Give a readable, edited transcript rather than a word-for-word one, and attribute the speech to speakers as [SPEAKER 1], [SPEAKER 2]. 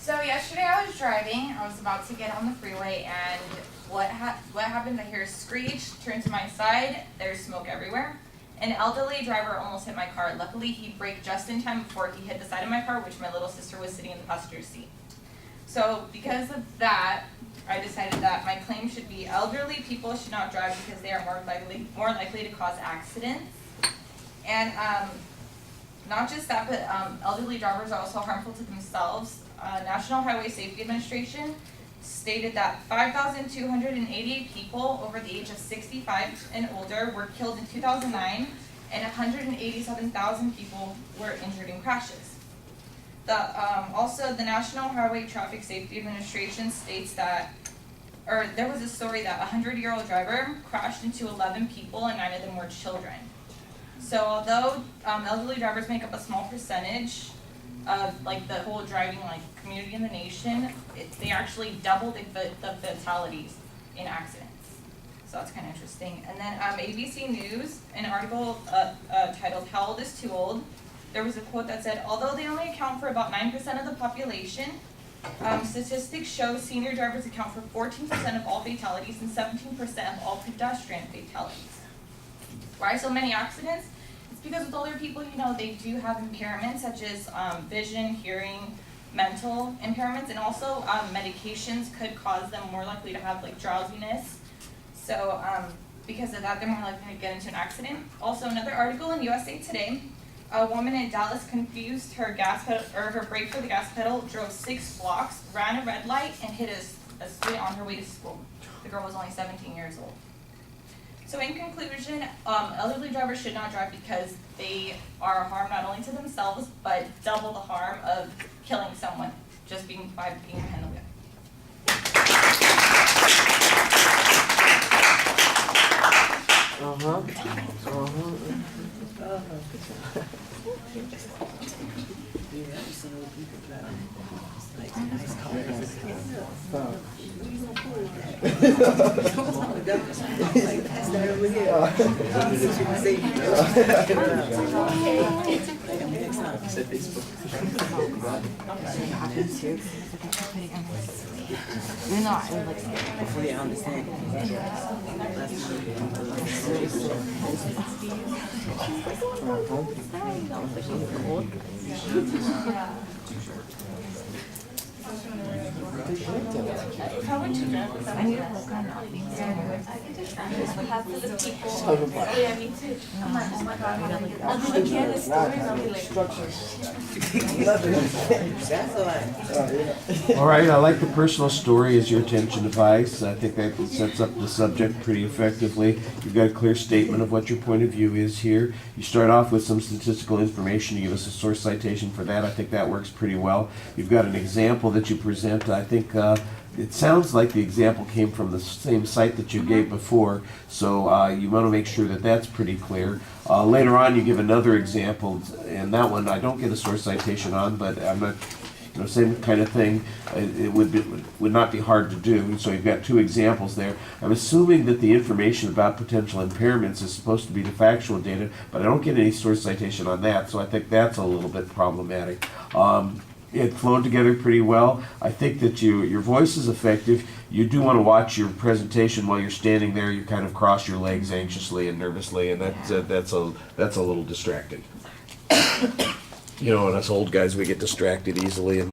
[SPEAKER 1] So yesterday I was driving. I was about to get on the freeway, and what happened? I hear a screech. Turn to my side. There's smoke everywhere. An elderly driver almost hit my car. Luckily, he braked just in time before he hit the side of my car, which my little sister was sitting in the passenger seat. So because of that, I decided that my claim should be elderly people should not drive because they are more likely to cause accidents. And not just that, but elderly drivers are also harmful to themselves. National Highway Safety Administration stated that 5,288 people over the age of 65 and older were killed in 2009, and 187,000 people were injured in crashes. Also, the National Highway Traffic Safety Administration states that, there was a story that a 100-year-old driver crashed into 11 people and 9 of them were children. So although elderly drivers make up a small percentage of the whole driving community in the nation, they actually double the fatalities in accidents. So that's kind of interesting. And then ABC News, an article titled "How Old is Too Old?" There was a quote that said, although they only account for about 9% of the population, statistics show senior drivers account for 14% of all fatalities and 17% of all pedestrian fatalities. Why so many accidents? It's because with older people, they do have impairments such as vision, hearing, mental impairments, and also medications could cause them more likely to have drowsiness. So because of that, they're more likely to get into an accident. Also, another article in USA Today, a woman in Dallas confused her brake for the gas pedal, drove 6 blocks, ran a red light, and hit a student on her way to school. The girl was only 17 years old. So in conclusion, elderly drivers should not drive because they are a harm not only to themselves, but double the harm of killing someone just by being behind the wheel. How would you know? I need to look on half of the people. Yeah, me too. I'm like, oh my god, I'll do the Candace stories, I'll be like,
[SPEAKER 2] All right, I like the personal story as your attention device. I think that sets up the subject pretty effectively. You've got a clear statement of what your point of view is here. You start off with some statistical information. You give us a source citation for that. I think that works pretty well. You've got an example that you present. I think it sounds like the example came from the same site that you gave before, so you want to make sure that that's pretty clear. Later on, you give another example, and that one I don't get a source citation on, but I'm not, same kind of thing. It would not be hard to do. So you've got 2 examples there. I'm assuming that the information about potential impairments is supposed to be the factual data, but I don't get any source citation on that, so I think that's a little bit problematic. It flowed together pretty well. I think that your voice is effective. You do want to watch your presentation while you're standing there. You kind of cross your legs anxiously and nervously, and that's a little distracting. And us old guys, we get distracted easily.